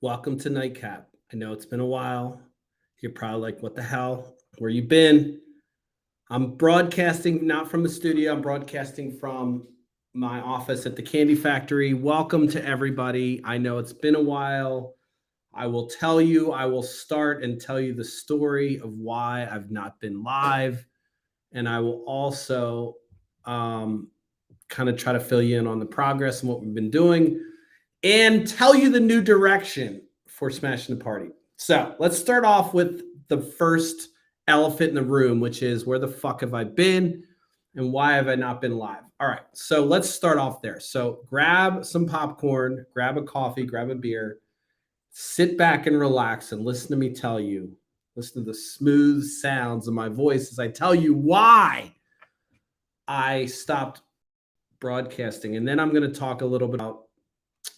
Welcome to Nightcap. I know it's been a while. You're probably like, what the hell? Where you been? I'm broadcasting not from the studio. I'm broadcasting from my office at the Candy Factory. Welcome to everybody. I know it's been a while. I will tell you, I will start and tell you the story of why I've not been live. And I will also kind of try to fill you in on the progress and what we've been doing and tell you the new direction for Smashing the Party. So let's start off with the first elephant in the room, which is where the fuck have I been and why have I not been live? All right, so let's start off there. So grab some popcorn, grab a coffee, grab a beer, sit back and relax and listen to me tell you, listen to the smooth sounds of my voice as I tell you why I stopped broadcasting. And then I'm going to talk a little bit about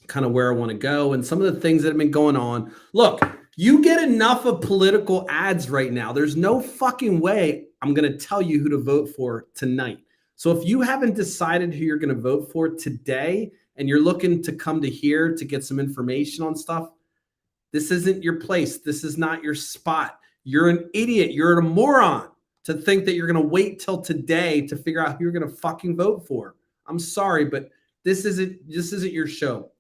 kind of where I want to go and some of the things that have been going on. Look, you get enough of political ads right now. There's no fucking way I'm going to tell you who to vote for tonight. So if you haven't decided who you're going to vote for today and you're looking to come to here to get some information on stuff, this isn't your place. This is not your spot. You're an idiot. You're a moron to think that you're going to wait till today to figure out who you're going to fucking vote for. I'm sorry, but this isn't your show.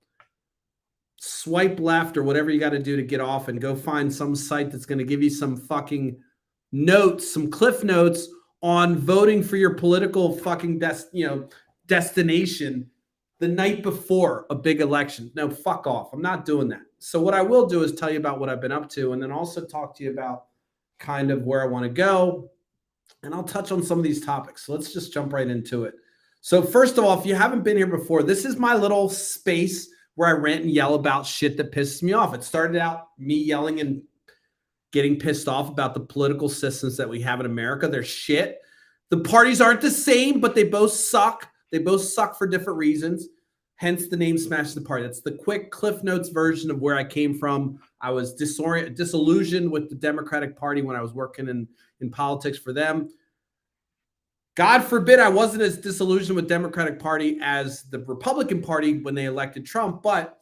Swipe left or whatever you got to do to get off and go find some site that's going to give you some fucking notes, some cliff notes on voting for your political fucking destination the night before a big election. No, fuck off. I'm not doing that. So what I will do is tell you about what I've been up to and then also talk to you about kind of where I want to go. And I'll touch on some of these topics. So let's just jump right into it. So first of all, if you haven't been here before, this is my little space where I rant and yell about shit that pisses me off. It started out me yelling and getting pissed off about the political systems that we have in America. They're shit. The parties aren't the same, but they both suck. They both suck for different reasons. Hence the name Smash the Party. That's the quick Cliff Notes version of where I came from. I was disillusioned with the Democratic Party when I was working in politics for them. God forbid I wasn't as disillusioned with Democratic Party as the Republican Party when they elected Trump. But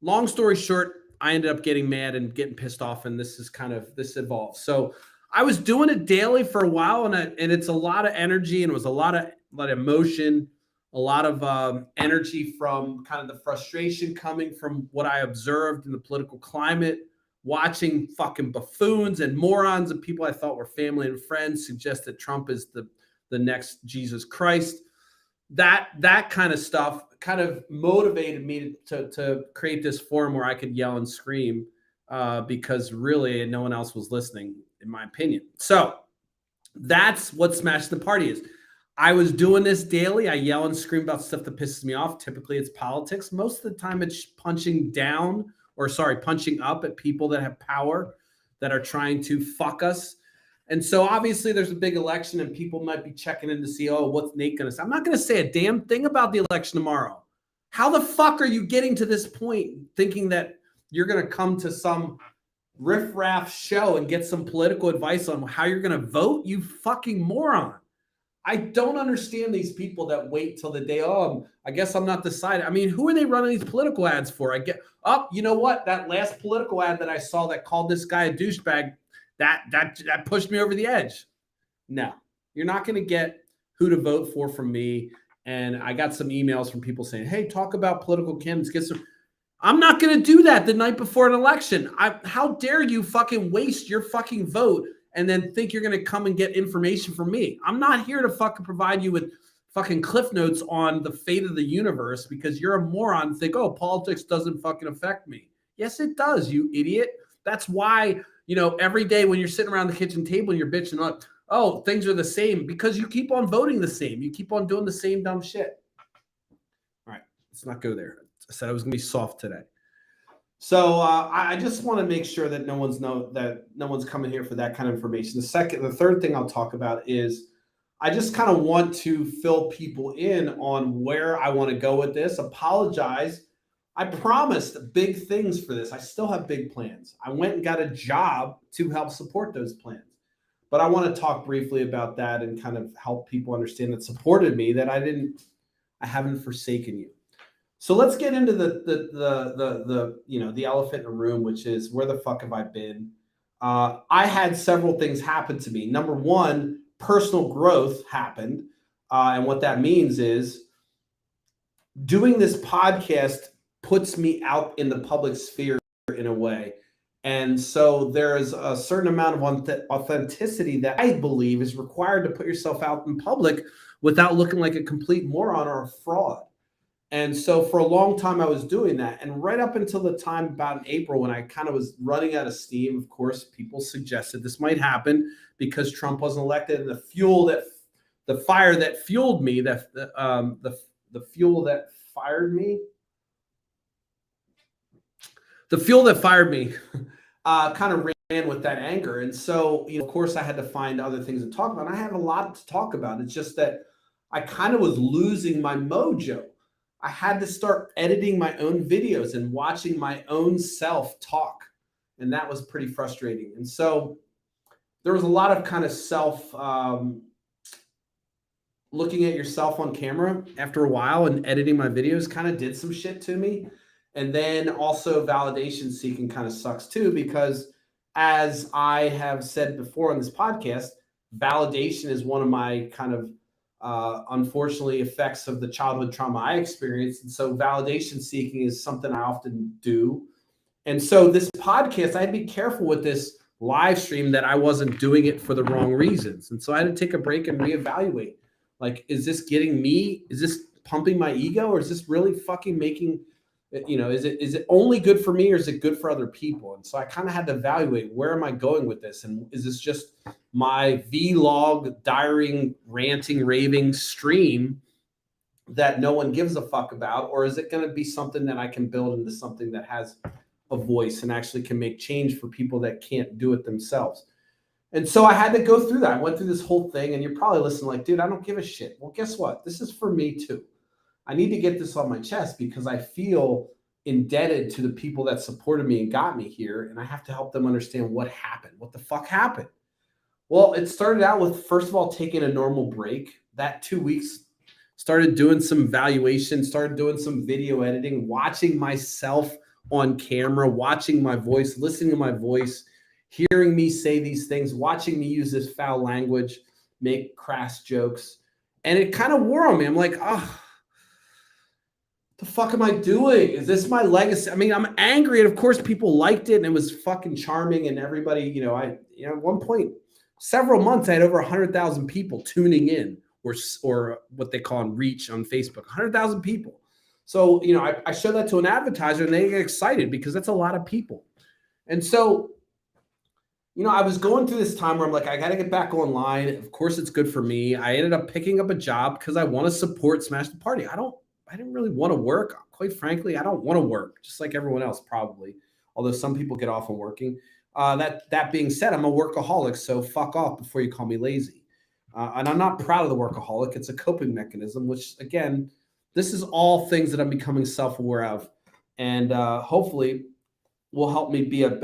long story short, I ended up getting mad and getting pissed off, and this evolved. So I was doing it daily for a while, and it's a lot of energy, and it was a lot of emotion, a lot of energy from kind of the frustration coming from what I observed in the political climate. Watching fucking buffoons and morons and people I thought were family and friends suggest that Trump is the next Jesus Christ. That kind of stuff kind of motivated me to create this forum where I could yell and scream because really no one else was listening, in my opinion. So that's what Smash the Party is. I was doing this daily. I yell and scream about stuff that pisses me off. Typically it's politics. Most of the time it's punching up at people that have power, that are trying to fuck us. And so obviously there's a big election and people might be checking in to see, oh, what's Nate going to say? I'm not going to say a damn thing about the election tomorrow. How the fuck are you getting to this point thinking that you're going to come to some riff-raff show and get some political advice on how you're going to vote? You fucking moron. I don't understand these people that wait till the day, I guess I'm not decided. I mean, who are they running these political ads for? You know what? That last political ad that I saw that called this guy a douchebag, that pushed me over the edge. No, you're not going to get who to vote for from me. And I got some emails from people saying, hey, talk about political candidates. I'm not going to do that the night before an election. How dare you fucking waste your fucking vote and then think you're going to come and get information from me. I'm not here to fucking provide you with fucking cliff notes on the fate of the universe because you're a moron. Think, oh, politics doesn't fucking affect me. Yes, it does, you idiot. That's why, every day when you're sitting around the kitchen table and you're bitching like, oh, things are the same, because you keep on voting the same. You keep on doing the same dumb shit. All right, let's not go there. I said I was going to be soft today. So I just want to make sure that no one's coming here for that kind of information. The third thing I'll talk about is I just kind of want to fill people in on where I want to go with this. Apologize. I promised big things for this. I still have big plans. I went and got a job to help support those plans. But I want to talk briefly about that and kind of help people understand that supported me, that I haven't forsaken you. So let's get into the elephant in the room, which is where the fuck have I been? I had several things happen to me. Number one, personal growth happened, and what that means is doing this podcast puts me out in the public sphere in a way. And so there's a certain amount of authenticity that I believe is required to put yourself out in public without looking like a complete moron or a fraud. And so for a long time, I was doing that. And right up until the time about in April, when I kind of was running out of steam, of course, people suggested this might happen because Trump wasn't elected. And the fire that fueled me, the fuel that fired me, the fuel that fired me kind of ran with that anger. And so, of course, I had to find other things to talk about. And I have a lot to talk about. It's just that I kind of was losing my mojo. I had to start editing my own videos and watching my own self talk. And that was pretty frustrating. And so there was a lot of kind of looking at yourself on camera after a while, and editing my videos kind of did some shit to me. And then also validation seeking kind of sucks too, because as I have said before on this podcast, validation is one of my kind of unfortunately effects of the childhood trauma I experienced. And so validation seeking is something I often do. And so this podcast, I had to be careful with this live stream that I wasn't doing it for the wrong reasons. And so I had to take a break and reevaluate. Like, is this getting me? Is this pumping my ego? Or is this really fucking making, is it only good for me, or is it good for other people? And so I kind of had to evaluate, where am I going with this? And is this just my vlog, diarying, ranting, raving stream that no one gives a fuck about? Or is it going to be something that I can build into something that has a voice and actually can make change for people that can't do it themselves? And so I had to go through that. I went through this whole thing, and you're probably listening like, dude, I don't give a shit. Well, guess what? This is for me too. I need to get this on my chest because I feel indebted to the people that supported me and got me here. And I have to help them understand what happened. What the fuck happened? Well, it started out with, first of all, taking a normal break. That 2 weeks, started doing some evaluation, started doing some video editing, watching myself on camera, watching my voice, listening to my voice, hearing me say these things, watching me use this foul language, make crass jokes. And it kind of wore on me. I'm like, the fuck am I doing? Is this my legacy? I mean, I'm angry. And of course, people liked it, and it was fucking charming. And everybody, at one point, several months, I had over 100,000 people tuning in, or what they call reach on Facebook, 100,000 people. So, I show that to an advertiser, and they get excited because that's a lot of people. And so, I was going through this time where I'm like, I got to get back online. Of course, it's good for me. I ended up picking up a job because I want to support Smash the Party. I didn't really want to work. Quite frankly, I don't want to work, just like everyone else probably, although some people get off on working. That being said, I'm a workaholic, so fuck off before you call me lazy. And I'm not proud of the workaholic. It's a coping mechanism, which, again, this is all things that I'm becoming self-aware of, and hopefully will help me be put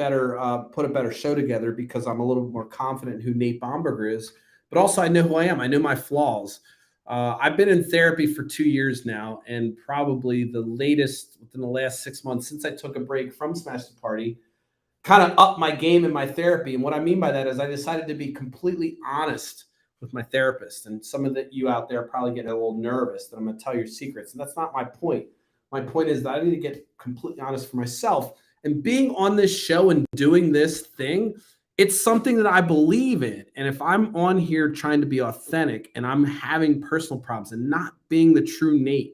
a better show together, because I'm a little more confident in who Nate Bomberger is, but also I know who I am. I know my flaws. I've been in therapy for 2 years now, and probably the latest within the last 6 months since I took a break from Smash the Party, kind of upped my game in my therapy. And what I mean by that is I decided to be completely honest with my therapist. And some of you out there probably get a little nervous that I'm going to tell your secrets. And that's not my point. My point is that I need to get completely honest for myself. And being on this show and doing this thing, it's something that I believe in. And if I'm on here trying to be authentic and I'm having personal problems and not being the true Nate,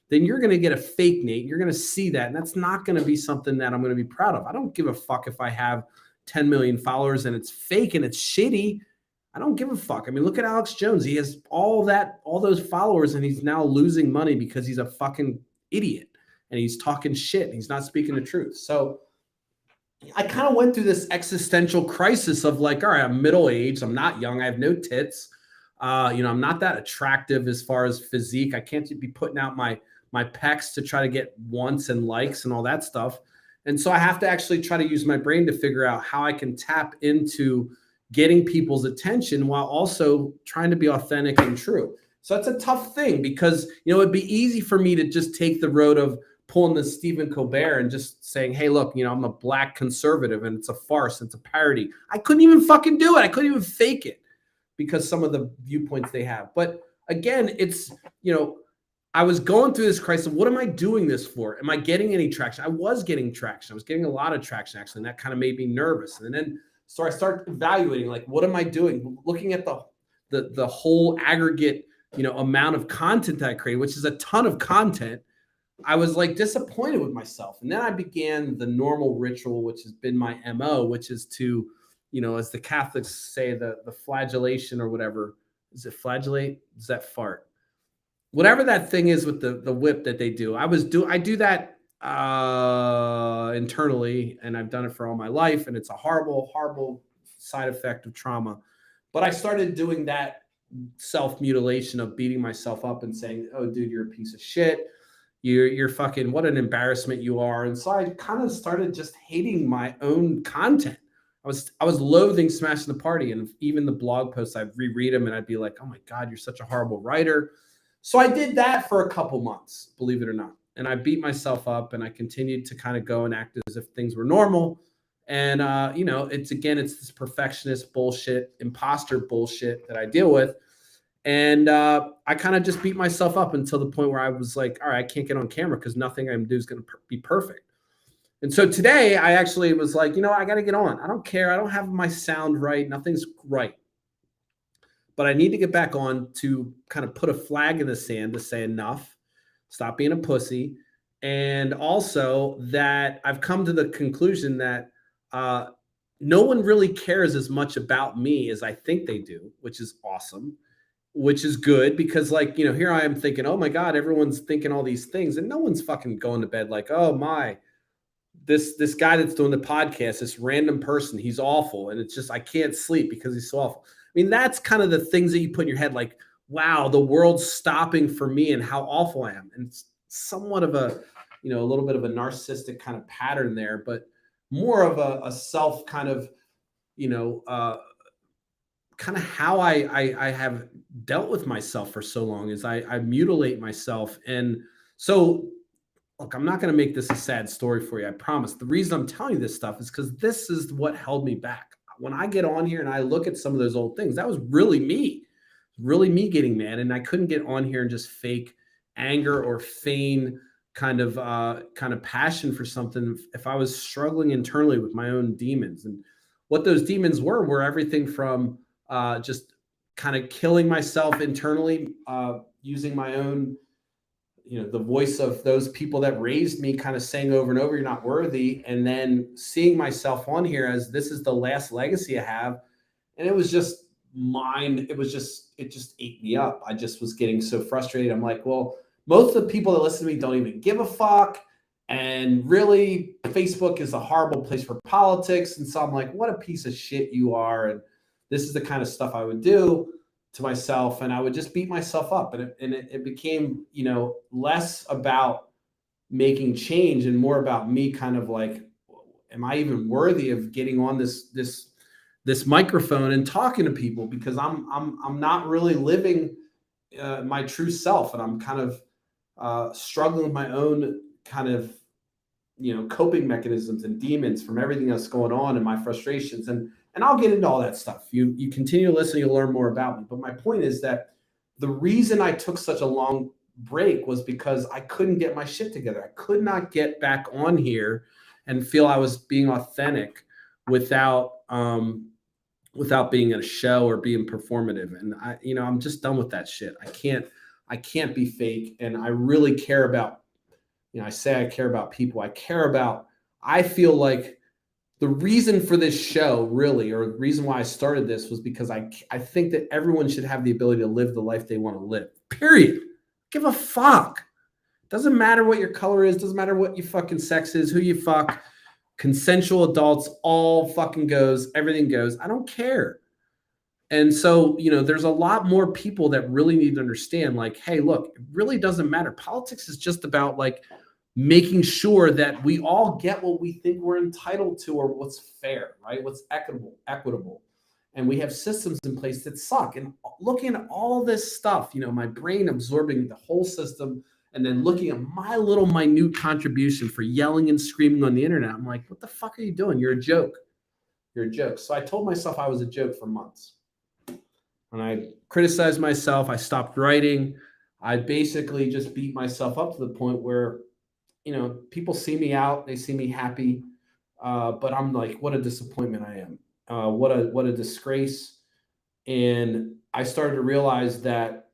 then you're going to get a fake Nate. You're going to see that. And that's not going to be something that I'm going to be proud of. I don't give a fuck if I have 10 million followers and it's fake and it's shitty. I don't give a fuck. I mean, look at Alex Jones. He has all those followers, and he's now losing money because he's a fucking idiot and he's talking shit and he's not speaking the truth. So I kind of went through this existential crisis of like, all right, I'm middle-aged. I'm not young. I have no tits. I'm not that attractive as far as physique. I can't be putting out my pecs to try to get wants and likes and all that stuff. And so I have to actually try to use my brain to figure out how I can tap into getting people's attention while also trying to be authentic and true. So that's a tough thing because, it'd be easy for me to just take the road of pulling the Stephen Colbert and just saying, hey, look, I'm a black conservative and it's a farce, it's a parody. I couldn't even fucking do it. I couldn't even fake it because some of the viewpoints they have. But again, it's, I was going through this crisis. What am I doing this for? Am I getting any traction? I was getting traction. I was getting a lot of traction, actually, and that kind of made me nervous. And then, so I started evaluating, like, what am I doing? Looking at the whole aggregate, amount of content that I create, which is a ton of content. I was like disappointed with myself. And then I began the normal ritual, which has been my MO, which is to, as the Catholics say, the flagellation or whatever. Is it flagellate? Is that fart? Whatever that thing is with the whip that they do. I do that internally, and I've done it for all my life, and it's a horrible, horrible side effect of trauma. But I started doing that self-mutilation of beating myself up and saying, oh, dude, you're a piece of shit. You're fucking, what an embarrassment you are. And so I kind of started just hating my own content. I was loathing Smashing the Party. And even the blog posts, I'd reread them and I'd be like, oh my God, you're such a horrible writer. So I did that for a couple months, believe it or not. And I beat myself up and I continued to kind of go and act as if things were normal. And, it's this perfectionist bullshit, imposter bullshit that I deal with. And I kind of just beat myself up until the point where I was like, all right, I can't get on camera because nothing I'm doing is going to be perfect. And so today I actually was like, I got to get on. I don't care. I don't have my sound right. Nothing's right. But I need to get back on to kind of put a flag in the sand to say enough, stop being a pussy. And also that I've come to the conclusion that no one really cares as much about me as I think they do, which is awesome, which is good because here I am thinking, oh my God, everyone's thinking all these things and no one's fucking going to bed like, oh my, this guy that's doing the podcast, this random person, he's awful. And it's just, I can't sleep because he's so awful. I mean, that's kind of the things that you put in your head, like, wow, the world's stopping for me and how awful I am. And it's somewhat of a little bit of a narcissistic kind of pattern there, but more of a self kind of, kind of how I have dealt with myself for so long is I mutilate myself. And so, look, I'm not going to make this a sad story for you. I promise. The reason I'm telling you this stuff is because this is what held me back. When I get on here and I look at some of those old things, that was really me getting mad. And I couldn't get on here and just fake anger or feign kind of passion for something if I was struggling internally with my own demons. And what those demons were everything from just kind of killing myself internally, using my own, the voice of those people that raised me kind of saying over and over, you're not worthy. And then seeing myself on here as this is the last legacy I have. And it was just it just ate me up. I just was getting so frustrated. I'm like, well, most of the people that listen to me don't even give a fuck. And really, Facebook is a horrible place for politics. And so I'm like, what a piece of shit you are. And this is the kind of stuff I would do to myself, and I would just beat myself up. And it became, less about making change and more about me kind of like, am I even worthy of getting on this microphone and talking to people? Because I'm not really living my true self, and I'm kind of struggling with my own kind of, coping mechanisms and demons from everything that's going on and my frustrations. And I'll get into all that stuff. You continue to listen, you'll learn more about me. But my point is that the reason I took such a long break was because I couldn't get my shit together. I could not get back on here and feel I was being authentic without being in a show or being performative. And I'm just done with that shit. I can't be fake. And I really care about, I say I care about people. I feel like the reason for this show really, or the reason why I started this was because I think that everyone should have the ability to live the life they want to live, period. Give a fuck. Doesn't matter what your color is. Doesn't matter what your fucking sex is, who you fuck. Consensual adults, all fucking goes. Everything goes. I don't care. And so, there's a lot more people that really need to understand, like, hey, look, it really doesn't matter. Politics is just about like making sure that we all get what we think we're entitled to or what's fair, right? What's equitable. And we have systems in place that suck. And looking at all this stuff, my brain absorbing the whole system and then looking at my little minute contribution for yelling and screaming on the internet. I'm like, what the fuck are you doing? You're a joke. You're a joke. So I told myself I was a joke for months. And I criticized myself. I stopped writing. I basically just beat myself up to the point where, people see me out, they see me happy, but I'm like, what a disappointment I am. What a disgrace. And I started to realize that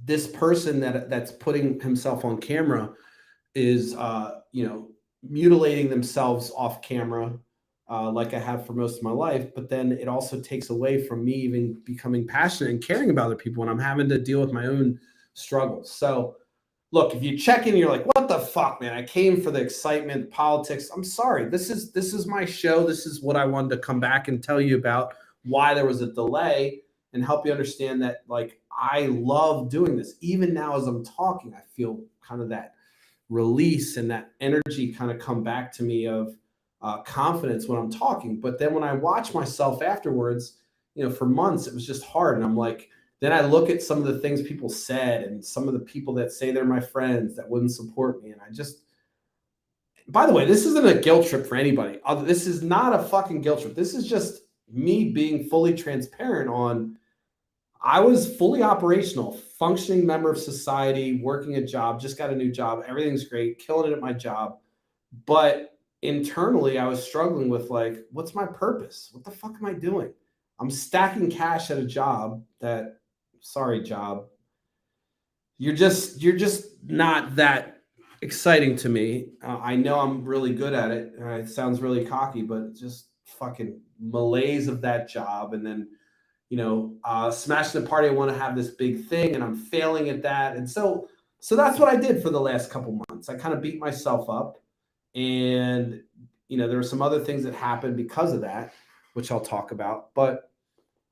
this person that's putting himself on camera is, mutilating themselves off camera, like I have for most of my life. But then it also takes away from me even becoming passionate and caring about other people when I'm having to deal with my own struggles. So, look, if you check in and you're like, what the fuck, man? I came for the excitement, politics. I'm sorry. This is my show. This is what I wanted to come back and tell you about, why there was a delay, and help you understand that, like, I love doing this. Even now as I'm talking, I feel kind of that release and that energy kind of come back to me of confidence when I'm talking. But then when I watch myself afterwards, for months, it was just hard. And I'm like, then I look at some of the things people said and some of the people that say they're my friends that wouldn't support me. And I just, by the way, this isn't a guilt trip for anybody. This is not a fucking guilt trip. This is just me being fully transparent on, I was fully operational, functioning member of society, working a job, just got a new job. Everything's great, killing it at my job. But internally, I was struggling with, like, what's my purpose? What the fuck am I doing? I'm stacking cash at a job that, sorry, job, you're just not that exciting to me. I know I'm really good at it. It sounds really cocky, but just fucking malaise of that job. And then, smashing the party. I want to have this big thing and I'm failing at that. And so that's what I did for the last couple months. I kind of beat myself up, and, there were some other things that happened because of that, which I'll talk about, but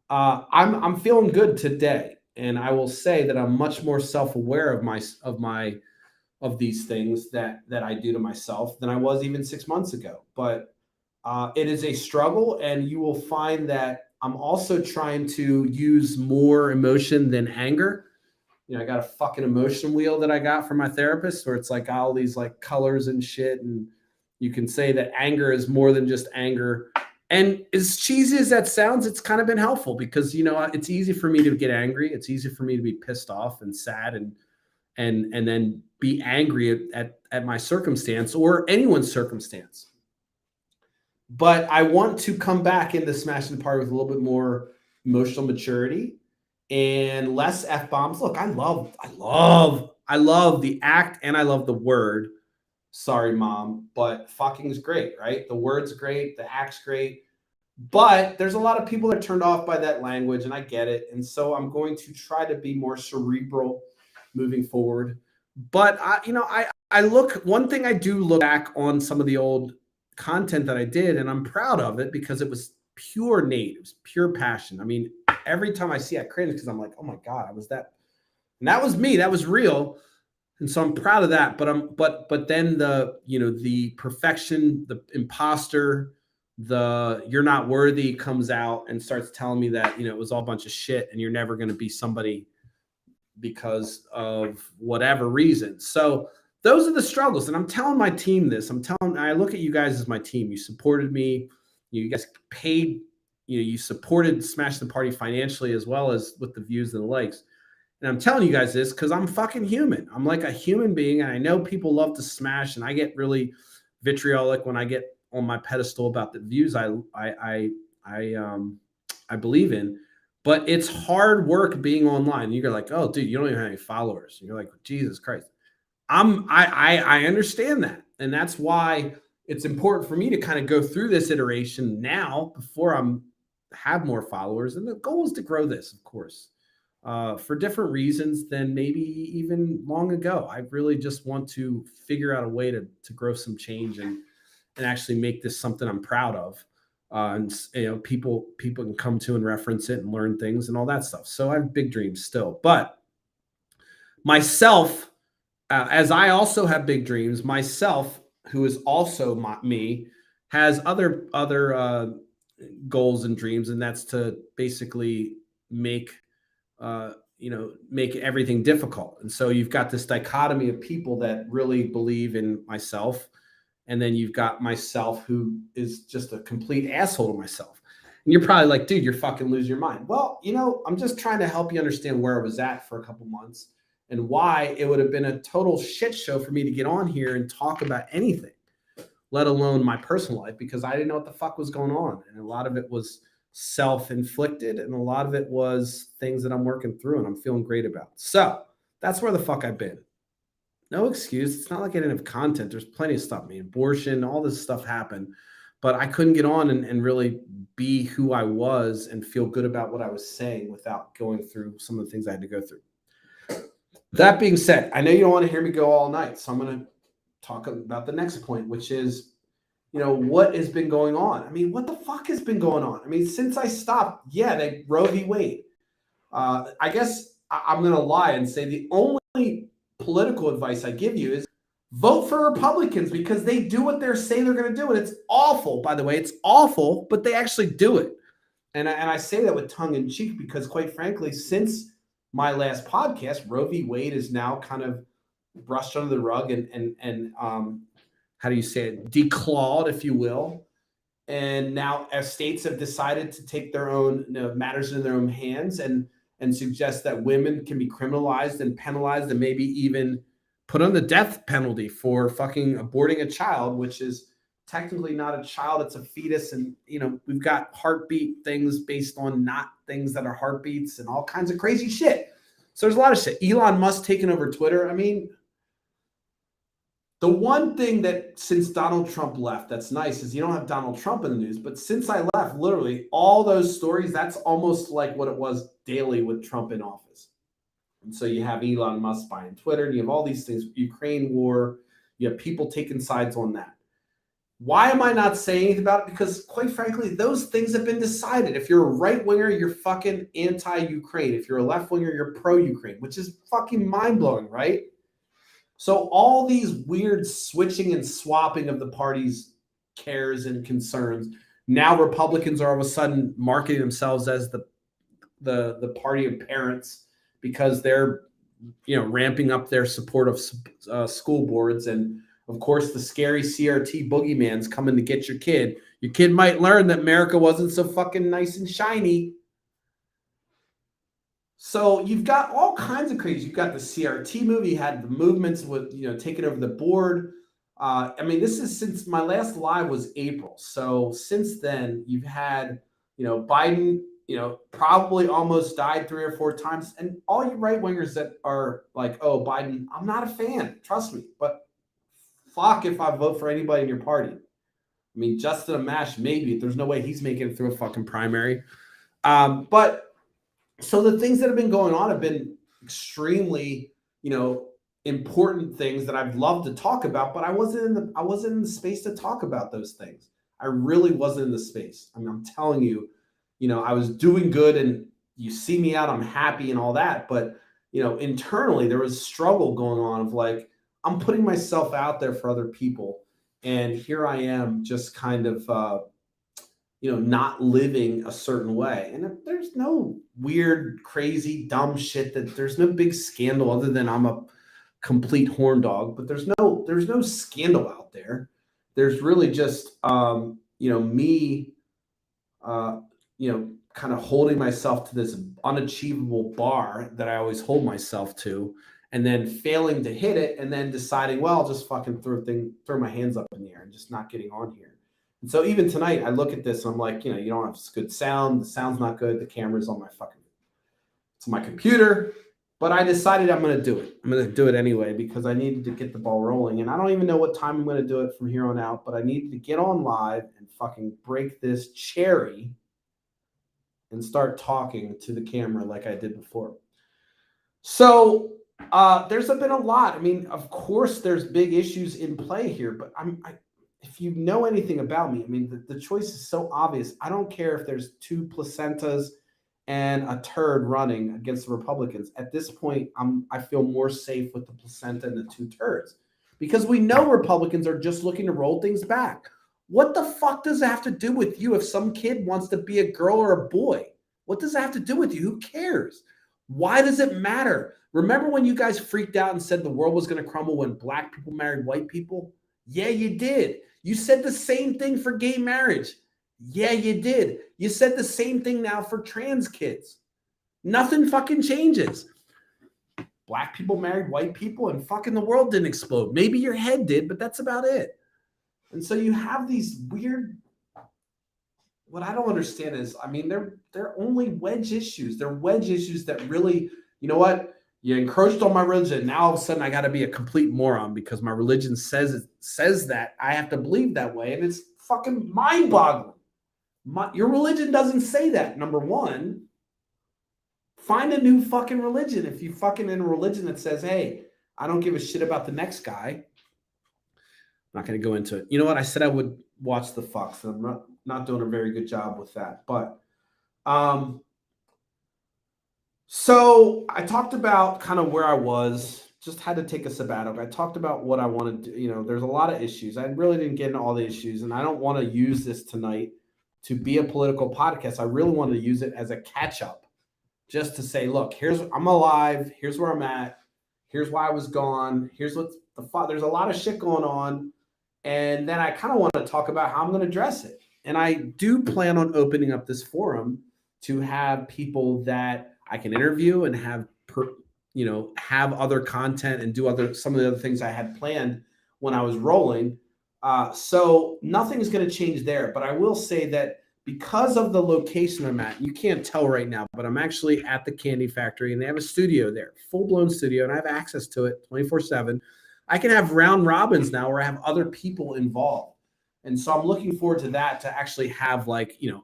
I'm feeling good today. And I will say that I'm much more self-aware of these things that I do to myself than I was even 6 months ago. But it is a struggle, and you will find that I'm also trying to use more emotion than anger. I got a fucking emotion wheel that I got from my therapist where it's like all these like colors and shit. And you can say that anger is more than just anger. And as cheesy as that sounds, it's kind of been helpful because, it's easy for me to get angry. It's easy for me to be pissed off and sad and then be angry at my circumstance or anyone's circumstance. But I want to come back into Smashing the Party with a little bit more emotional maturity and less F-bombs. Look, I love the act and I love the word. Sorry, mom, but fucking is great, right? The word's great, the act's great. But there's a lot of people that are turned off by that language, and I get it. And so I'm going to try to be more cerebral moving forward. But one thing I do look back on some of the old content that I did, and I'm proud of it because it was pure Nate. It was pure passion. I mean, every time I see I cringe because I'm like, oh my God, I was that. And that was me. That was real. And so I'm proud of that. But then the perfection, the imposter, the you're not worthy comes out and starts telling me that, it was all a bunch of shit and you're never going to be somebody because of whatever reason. So those are the struggles. And I'm telling my team this. I look at you guys as my team. You supported me. You guys paid, you supported Smash the Party financially as well as with the views and the likes. And I'm telling you guys this because I'm fucking human. I'm like a human being. And I know people love to smash, and I get really vitriolic when I get on my pedestal about the views I believe in. But it's hard work being online. You're like, oh, dude, you don't even have any followers. And you're like, Jesus Christ. I understand that. And that's why it's important for me to kind of go through this iteration now before have more followers. And the goal is to grow this, of course, for different reasons than maybe even long ago. I really just want to figure out a way to grow some change and actually make this something I'm proud of. And people can come to and reference it and learn things and all that stuff. So I have big dreams still, but myself, as I also have big dreams, myself, who is also me, has other goals and dreams, and that's to basically make make everything difficult. And so you've got this dichotomy of people that really believe in myself. And then you've got myself who is just a complete asshole to myself. And you're probably like, dude, you're fucking losing your mind. Well, I'm just trying to help you understand where I was at for a couple months and why it would have been a total shit show for me to get on here and talk about anything, let alone my personal life, because I didn't know what the fuck was going on. And a lot of it was self-inflicted, and a lot of it was things that I'm working through and I'm feeling great about. So that's where the fuck I've been. No excuse. It's not like I didn't have content. There's plenty of stuff. I mean, abortion, all this stuff happened, but I couldn't get on and really be who I was and feel good about what I was saying without going through some of the things I had to go through. That being said, I know you don't want to hear me go all night, so I'm going to talk about the next point, which is, what has been going on? I mean, what the fuck has been going on? I mean, since I stopped, they Roe v. Wade. I guess I'm going to lie and say the only political advice I give you is vote for Republicans, because they do what they're saying they're going to do. And it's awful, by the way. It's awful, but they actually do it. And I say that with tongue in cheek because, quite frankly, since my last podcast, Roe v. Wade is now kind of brushed under the rug and how do you say it, declawed, if you will. And now as states have decided to take their own matters in their own hands and suggest that women can be criminalized and penalized and maybe even put on the death penalty for fucking aborting a child, which is technically not a child, it's a fetus. And, we've got heartbeat things based on not things that are heartbeats and all kinds of crazy shit. So there's a lot of shit. Elon Musk taking over Twitter. I mean, the one thing that since Donald Trump left, that's nice, is you don't have Donald Trump in the news. But since I left, literally all those stories, that's almost like what it was daily with Trump in office. And so you have Elon Musk buying Twitter, and you have all these things, Ukraine war, you have people taking sides on that. Why am I not saying anything about it? Because quite frankly, those things have been decided. If you're a right winger, you're fucking anti-Ukraine. If you're a left winger, you're pro-Ukraine, which is fucking mind-blowing, right? So all these weird switching and swapping of the party's cares and concerns. Now Republicans are all of a sudden marketing themselves as the party of parents because they're ramping up their support of school boards. And of course, the scary CRT boogeyman's coming to get your kid. Your kid might learn that America wasn't so fucking nice and shiny. So you've got all kinds of crazy. You've got the CRT movie, you had the movements with, taking over the board. I mean, this is since my last live was April. So since then, you've had, Biden, probably almost died 3 or 4 times. And all you right wingers that are like, oh, Biden, I'm not a fan. Trust me. But fuck if I vote for anybody in your party. I mean, Justin Amash, maybe. There's no way he's making it through a fucking primary. But so the things that have been going on have been extremely, important things that I'd love to talk about, but I wasn't in the space to talk about those things. I really wasn't in the space. I mean, I'm telling you, I was doing good and you see me out, I'm happy and all that. But, internally there was a struggle going on of like, I'm putting myself out there for other people. And here I am just kind of, not living a certain way. And there's no weird, crazy, dumb shit there's no big scandal other than I'm a complete horn dog, but there's no scandal out there. There's really just, me, kind of holding myself to this unachievable bar that I always hold myself to, and then failing to hit it and then deciding, well, I'll just fucking throw my hands up in the air and just not getting on here. And so even tonight, I look at this and I'm like, you don't have good sound. The sound's not good. The camera's on it's my computer. But I decided I'm going to do it. I'm going to do it anyway because I needed to get the ball rolling. And I don't even know what time I'm going to do it from here on out. But I needed to get on live and fucking break this cherry and start talking to the camera like I did before. So there's been a lot. I mean, of course, there's big issues in play here. But if you know anything about me, I mean, the choice is so obvious. I don't care if there's 2 placentas and a turd running against the Republicans. At this point, I feel more safe with the placenta and the 2 turds because we know Republicans are just looking to roll things back. What the fuck does it have to do with you if some kid wants to be a girl or a boy? What does it have to do with you? Who cares? Why does it matter? Remember when you guys freaked out and said the world was going to crumble when black people married white people? Yeah, you did. You said the same thing for gay marriage. Yeah, you did. You said the same thing now for trans kids. Nothing fucking changes. Black people married white people and fucking the world didn't explode. Maybe your head did, but that's about it. And so you have these weird, what I don't understand is, I mean, they're only wedge issues. They're wedge issues that really, you know what? You encroached on my religion. Now all of a sudden I got to be a complete moron because my religion says that I have to believe that way. And it's fucking mind-boggling. Your religion doesn't say that, number one. Find a new fucking religion. If you fucking in a religion that says, hey, I don't give a shit about the next guy. I'm not going to go into it. You know what? I said I would watch The Fox. And I'm not doing a very good job with that. But so I talked about kind of where I was, just had to take a sabbatical. I talked about what I wanted to, you know, there's a lot of issues. I really didn't get into all the issues, and I don't want to use this tonight to be a political podcast. I really wanted to use it as a catch-up, just to say, look, I'm alive. Here's where I'm at. Here's why I was gone. Here's what's there's a lot of shit going on. And then I kind of want to talk about how I'm going to address it. And I do plan on opening up this forum to have people that I can interview and have have other content and do some of the other things I had planned when I was rolling. So nothing is going to change there. But I will say that because of the location I'm at, you can't tell right now, but I'm actually at the Candy Factory and they have a studio there, full-blown studio, and I have access to it 24/7. I can have round robins now where I have other people involved. And so I'm looking forward to that, to actually have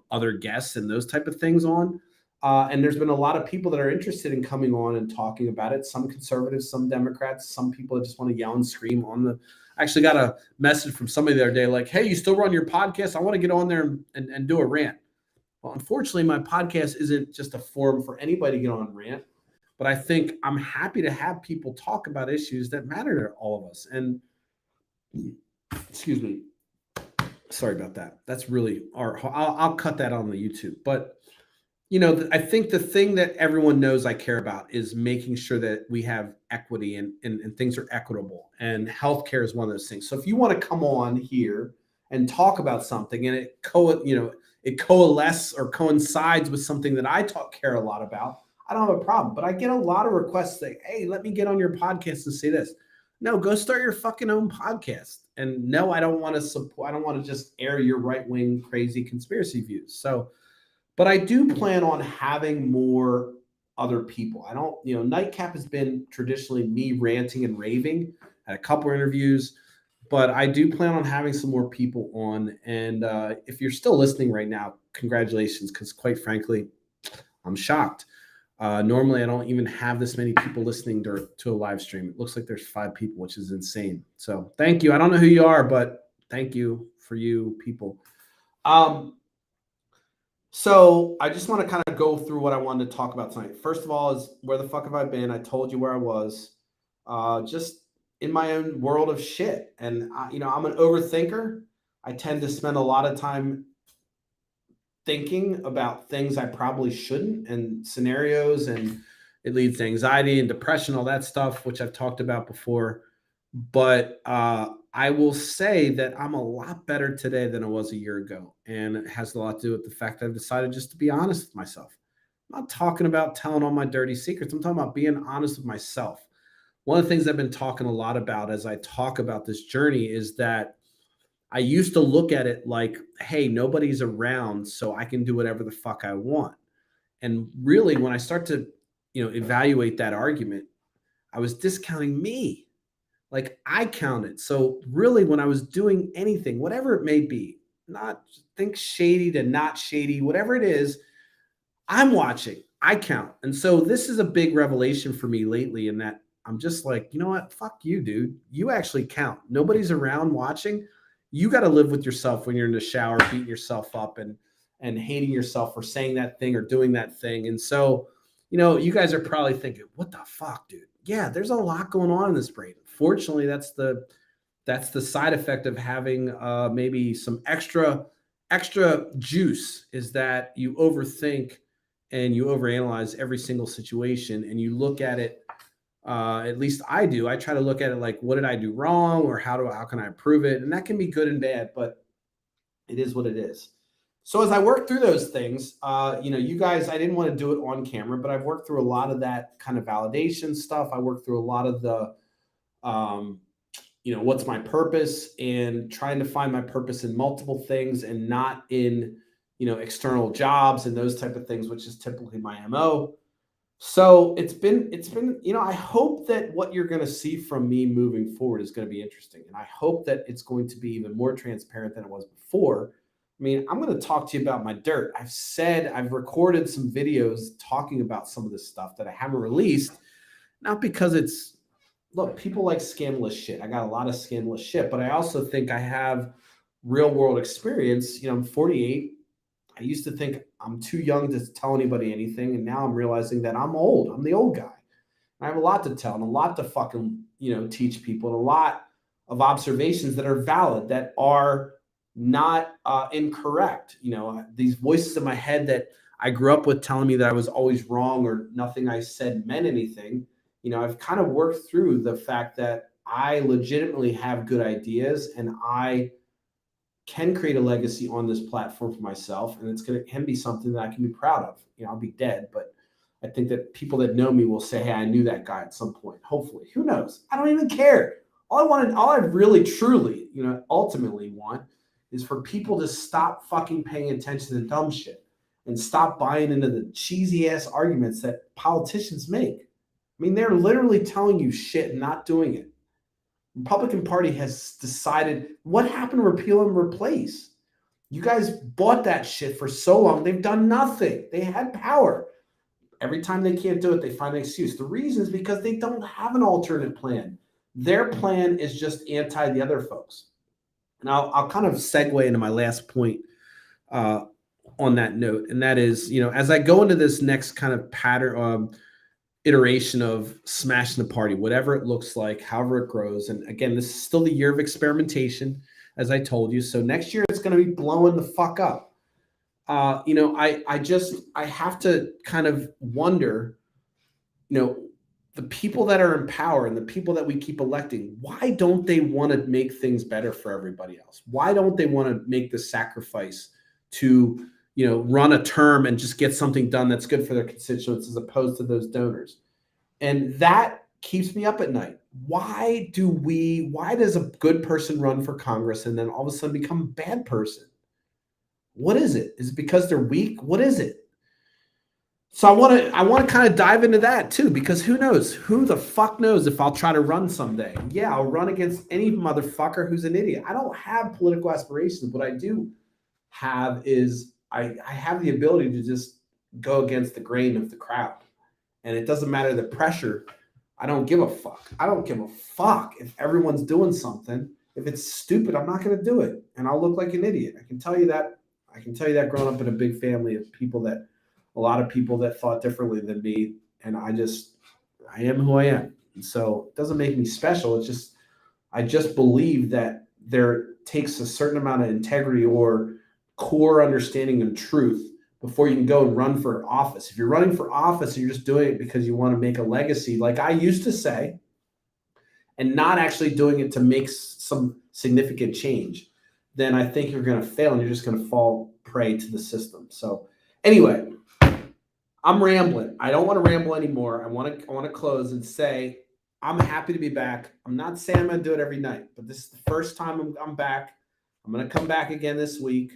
other guests and those type of things on. And there's been a lot of people that are interested in coming on and talking about it. Some conservatives, some Democrats, some people that just want to yell and scream on the. I actually got a message from somebody the other day like, hey, you still run your podcast? I want to get on there and do a rant. Well, unfortunately, my podcast isn't just a forum for anybody to get on and rant. But I think I'm happy to have people talk about issues that matter to all of us. And excuse me. Sorry about that. That's really I'll cut that on the YouTube. But I think the thing that everyone knows I care about is making sure that we have equity and things are equitable. And healthcare is one of those things. So if you want to come on here and talk about something and it coalesces or coincides with something that I care a lot about, I don't have a problem. But I get a lot of requests saying, hey, let me get on your podcast and say this. No, go start your fucking own podcast. And no, I don't want to just air your right-wing crazy conspiracy views. So, but I do plan on having more other people. I don't, Nightcap has been traditionally me ranting and raving at a couple of interviews, but I do plan on having some more people on. And if you're still listening right now, congratulations, because quite frankly, I'm shocked. Normally, I don't even have this many people listening to a live stream. It looks like there's 5 people, which is insane. So thank you. I don't know who you are, but thank you for you people. So I just want to kind of go through what I wanted to talk about tonight. First of all is, where the fuck have I been? I told you where I was. Just in my own world of shit. And, I'm an overthinker. I tend to spend a lot of time thinking about things I probably shouldn't, and scenarios, and it leads to anxiety and depression, all that stuff, which I've talked about before. But I will say that I'm a lot better today than I was a year ago. And it has a lot to do with the fact that I've decided just to be honest with myself. I'm not talking about telling all my dirty secrets. I'm talking about being honest with myself. One of the things I've been talking a lot about as I talk about this journey is that I used to look at it like, hey, nobody's around, so I can do whatever the fuck I want. And really, when I start to, evaluate that argument, I was discounting me. Like, I counted. So really, when I was doing anything, whatever it may be, not think shady to not shady, whatever it is, I'm watching. I count. And so this is a big revelation for me lately, in that I'm just like, you know what? Fuck you, dude. You actually count. Nobody's around watching. You got to live with yourself when you're in the shower, beating yourself up and hating yourself for saying that thing or doing that thing. And so, you guys are probably thinking, what the fuck, dude? Yeah, there's a lot going on in this brain. Fortunately, that's the side effect of having maybe some extra juice, is that you overthink and you overanalyze every single situation, and you look at it, at least I do. I try to look at it like, what did I do wrong, or how can I improve it? And that can be good and bad, but it is what it is. So as I work through those things, you guys, I didn't want to do it on camera, but I've worked through a lot of that kind of validation stuff. I worked through a lot of the, what's my purpose, and trying to find my purpose in multiple things and not in, external jobs and those type of things, which is typically my MO. So it's been, I hope that what you're going to see from me moving forward is going to be interesting. And I hope that it's going to be even more transparent than it was before. I mean, I'm going to talk to you about my dirt. I've recorded some videos talking about some of this stuff that I haven't released, not because look, people like scandalous shit. I got a lot of scandalous shit, but I also think I have real world experience. I'm 48. I used to think I'm too young to tell anybody anything, and now I'm realizing that I'm old. I'm the old guy. I have a lot to tell and a lot to fucking, teach people, and a lot of observations that are valid, that are not incorrect. These voices in my head that I grew up with telling me that I was always wrong or nothing I said meant anything. I've kind of worked through the fact that I legitimately have good ideas, and I can create a legacy on this platform for myself, and can be something that I can be proud of. I'll be dead, but I think that people that know me will say, hey, I knew that guy at some point. Hopefully. Who knows? I don't even care. All I really, truly, ultimately want is for people to stop fucking paying attention to dumb shit and stop buying into the cheesy ass arguments that politicians make. I mean, they're literally telling you shit and not doing it. Republican Party has decided, what happened to repeal and replace? You guys bought that shit for so long. They've done nothing. They had power. Every time they can't do it, they find an excuse. The reason is because they don't have an alternate plan. Their plan is just anti the other folks. And I'll kind of segue into my last point on that note. And that is, as I go into this next kind of pattern, iteration of smashing the party, whatever it looks like, however it grows. And again, this is still the year of experimentation, as I told you. So next year it's going to be blowing the fuck up. I have to kind of wonder, the people that are in power and the people that we keep electing, why don't they want to make things better for everybody else? Why don't they want to make the sacrifice to, run a term and just get something done that's good for their constituents, as opposed to those donors? And that keeps me up at night. Why does a good person run for Congress and then all of a sudden become a bad person? What is it? Is it because they're weak? What is it? So I want to kind of dive into that too, because who knows? Who the fuck knows if I'll try to run someday? Yeah, I'll run against any motherfucker who's an idiot. I don't have political aspirations. What I do have is I have the ability to just go against the grain of the crowd. And it doesn't matter the pressure. I don't give a fuck. I don't give a fuck if everyone's doing something. If it's stupid, I'm not going to do it. And I'll look like an idiot. I can tell you that. Growing up in a big family of a lot of people that thought differently than me. And I am who I am. And so it doesn't make me special. It's just, I just believe that there takes a certain amount of integrity or core understanding and truth before you can go and run for office. If you're running for office and you're just doing it because you want to make a legacy, like I used to say, and not actually doing it to make some significant change, then I think you're going to fail and you're just going to fall prey to the system. So anyway, I'm rambling. I don't want to ramble anymore. I want to close and say, I'm happy to be back. I'm not saying I'm going to do it every night, but this is the first time I'm back. I'm going to come back again this week.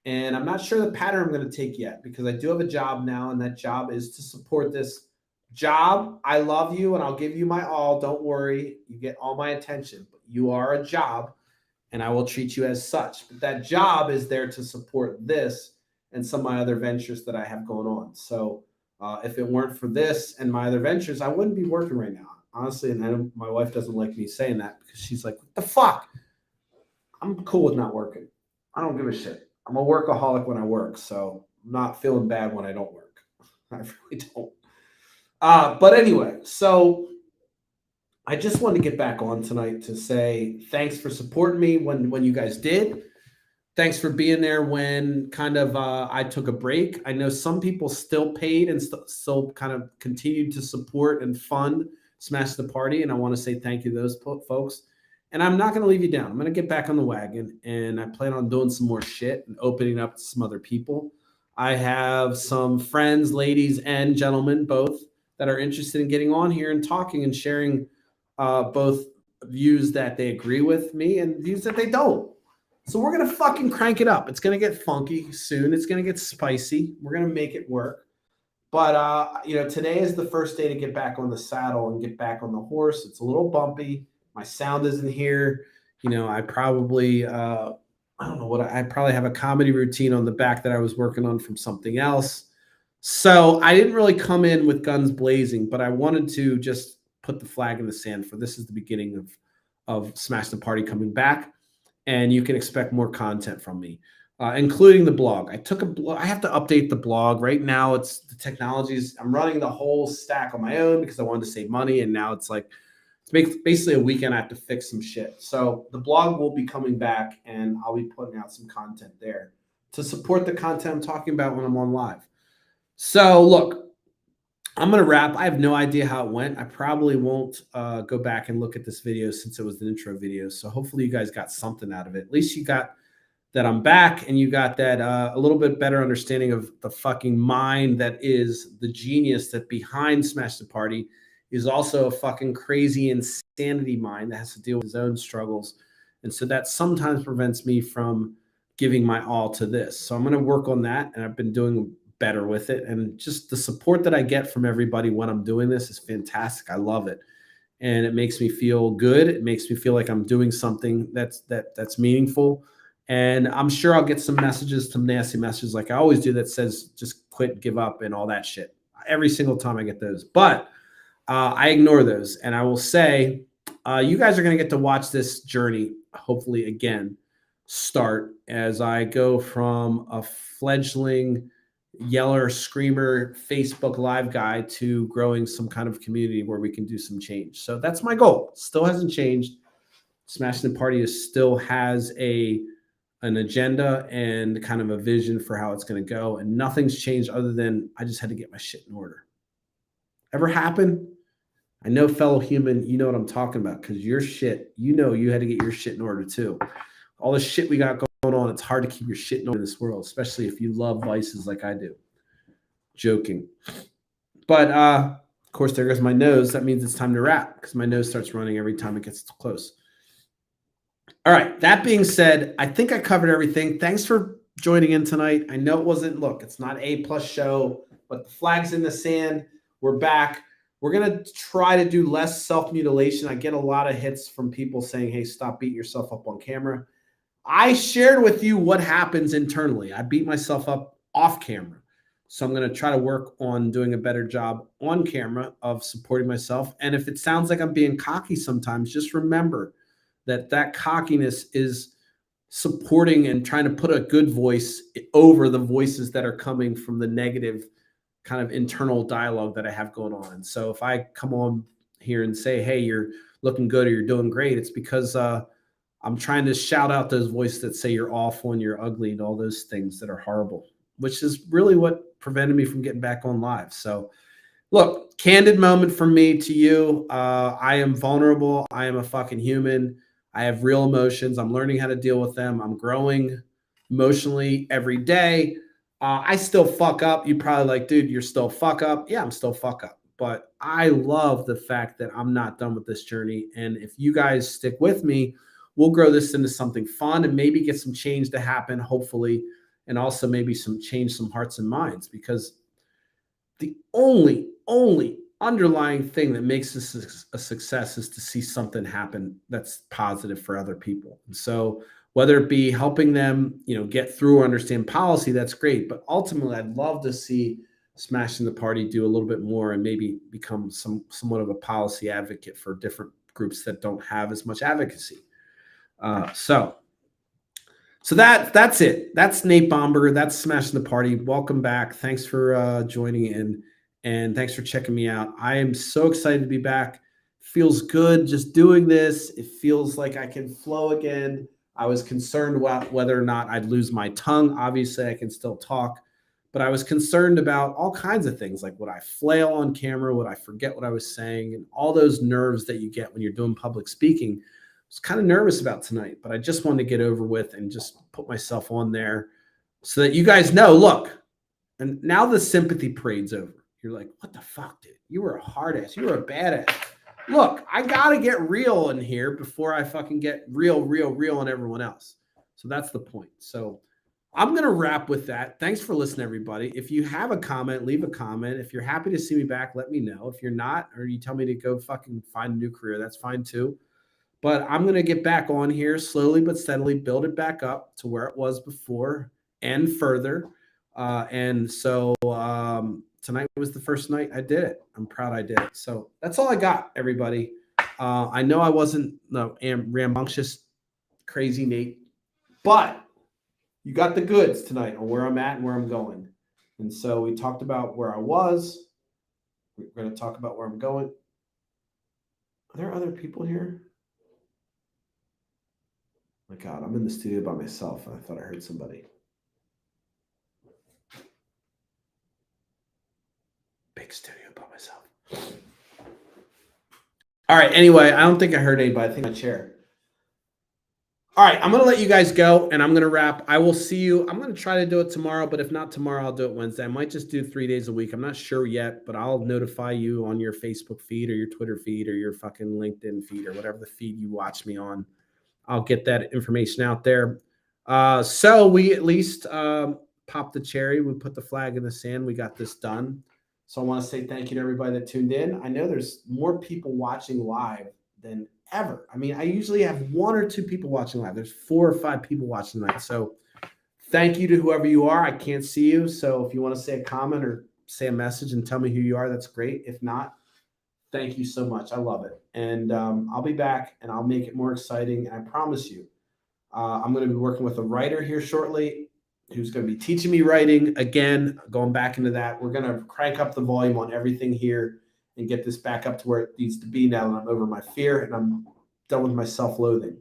And I'm not sure the pattern I'm going to take yet, because I do have a job now, and that job is to support this job. I love you and I'll give you my all. Don't worry. You get all my attention, but you are a job and I will treat you as such. But that job is there to support this and some of my other ventures that I have going on. So if it weren't for this and my other ventures, I wouldn't be working right now, honestly. And I know my wife doesn't like me saying that, because she's like, what the fuck? I'm cool with not working. I don't give a shit. I'm a workaholic when I work, so I'm not feeling bad when I don't work. I really don't. But anyway, so I just wanted to get back on tonight to say thanks for supporting me when you guys did. Thanks for being there when kind of I took a break. I know some people still paid and still kind of continued to support and fund Smash the Party, and I want to say thank you to those folks. And I'm not going to leave you down. I'm going to get back on the wagon, and I plan on doing some more shit and opening up to some other people. I have some friends, ladies and gentlemen, both, that are interested in getting on here and talking and sharing both views that they agree with me and views that they don't. So we're gonna fucking crank it up. It's gonna get funky soon. It's gonna get spicy. We're gonna make it work. But today is the first day to get back on the saddle and get back on the horse. It's a little bumpy. My sound isn't here. I probably I don't know what I probably have a comedy routine on the back that I was working on from something else. So I didn't really come in with guns blazing, but I wanted to just put the flag in the sand for this is the beginning of Smash the Party coming back, and you can expect more content from me, including the blog. I have to update the blog right now. It's the technologies. I'm running the whole stack on my own because I wanted to save money, and now it's basically a weekend. I have to fix some shit. So the blog will be coming back, and I'll be putting out some content there to support the content I'm talking about when I'm on live. So look, I'm going to wrap. I have no idea how it went. I probably won't go back and look at this video since it was an intro video. So hopefully you guys got something out of it. At least you got that I'm back and you got that a little bit better understanding of the fucking mind that is the genius that behind Smash the Party is also a fucking crazy insanity mind that has to deal with his own struggles. And so that sometimes prevents me from giving my all to this. So I'm going to work on that. And I've been doing better with it, and just the support that I get from everybody when I'm doing this is fantastic. I love it, and it makes me feel good. It makes me feel like I'm doing something that's meaningful. And I'm sure I'll get some messages, some nasty messages like I always do that says just quit, give up, and all that shit. Every single time I get those, but I ignore those, and I will say you guys are going to get to watch this journey hopefully again start as I go from a fledgling yeller, screamer, Facebook Live guy to growing some kind of community where we can do some change. So that's my goal. Still hasn't changed. Smashing the Party still has an agenda and kind of a vision for how it's going to go. And nothing's changed other than I just had to get my shit in order. Ever happen? I know, fellow human, you know what I'm talking about because your shit, you had to get your shit in order too. All the shit we got going on, it's hard to keep your shit in order in this world, especially if you love vices like I do. Joking. But of course, there goes my nose. That means it's time to wrap because my nose starts running every time it gets close. All right. That being said, I think I covered everything. Thanks for joining in tonight. I know it's not A+ show, but the flag's in the sand. We're back. We're going to try to do less self-mutilation. I get a lot of hits from people saying, hey, stop beating yourself up on camera. I shared with you what happens internally. I beat myself up off camera. So I'm going to try to work on doing a better job on camera of supporting myself. And if it sounds like I'm being cocky sometimes, just remember that cockiness is supporting and trying to put a good voice over the voices that are coming from the negative kind of internal dialogue that I have going on. And so if I come on here and say, hey, you're looking good or you're doing great, it's because I'm trying to shout out those voices that say you're awful and you're ugly and all those things that are horrible, which is really what prevented me from getting back on live. So look, candid moment from me to you. I am vulnerable. I am a fucking human. I have real emotions. I'm learning how to deal with them. I'm growing emotionally every day. I still fuck up. You probably like, dude, you're still fuck up. Yeah, I'm still fuck up. But I love the fact that I'm not done with this journey. And if you guys stick with me, we'll grow this into something fun and maybe get some change to happen, hopefully, and also maybe some hearts and minds, because the only underlying thing that makes this a success is to see something happen that's positive for other people. And so whether it be helping them, get through or understand policy, that's great. But ultimately, I'd love to see Smashing the Party do a little bit more and maybe become somewhat of a policy advocate for different groups that don't have as much advocacy. So that's it. That's Nate Bomberger. That's Smashing the Party. Welcome back. Thanks for joining in, and thanks for checking me out. I am so excited to be back. Feels good just doing this. It feels like I can flow again. I was concerned about whether or not I'd lose my tongue. Obviously, I can still talk, but I was concerned about all kinds of things, like would I flail on camera? Would I forget what I was saying? And all those nerves that you get when you're doing public speaking. I was kind of nervous about tonight, but I just wanted to get over with and just put myself on there so that you guys know, look, and now the sympathy parade's over. You're like, what the fuck, dude? You were a hard ass. You were a badass. Look, I got to get real in here before I fucking get real on everyone else. So that's the point. So I'm going to wrap with that. Thanks for listening, everybody. If you have a comment, leave a comment. If you're happy to see me back, let me know. If you're not, or you tell me to go fucking find a new career, that's fine too. But I'm going to get back on here slowly but steadily, build it back up to where it was before and further. And so tonight was the first night I did it. I'm proud I did it. So that's all I got, everybody. I know I wasn't rambunctious, crazy Nate, but you got the goods tonight on where I'm at and where I'm going. And so we talked about where I was. We're going to talk about where I'm going. Are there other people here? My God, I'm in the studio by myself. I thought I heard somebody. Big studio by myself. All right. Anyway, I don't think I heard anybody. I think my chair. All right. I'm going to let you guys go and I'm going to wrap. I will see you. I'm going to try to do it tomorrow, but if not tomorrow, I'll do it Wednesday. I might just do 3 days a week. I'm not sure yet, but I'll notify you on your Facebook feed or your Twitter feed or your fucking LinkedIn feed or whatever the feed you watch me on. I'll get that information out there. So we at least popped the cherry. We put the flag in the sand. We got this done. So I want to say thank you to everybody that tuned in. I know there's more people watching live than ever. I mean, I usually have 1 or 2 people watching live. There's 4 or 5 people watching tonight. So thank you to whoever you are. I can't see you. So if you want to say a comment or say a message and tell me who you are, that's great. If not, thank you so much. I love it. And I'll be back and I'll make it more exciting. And I promise you, I'm going to be working with a writer here shortly who's going to be teaching me writing. Again, going back into that. We're going to crank up the volume on everything here and get this back up to where it needs to be now that I'm over my fear and I'm done with my self-loathing.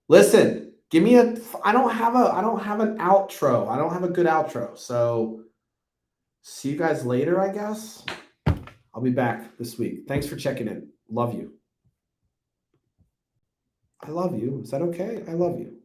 Listen, give me I don't have an outro. I don't have a good outro. So see you guys later, I guess. I'll be back this week. Thanks for checking in. Love you. I love you. Is that okay? I love you.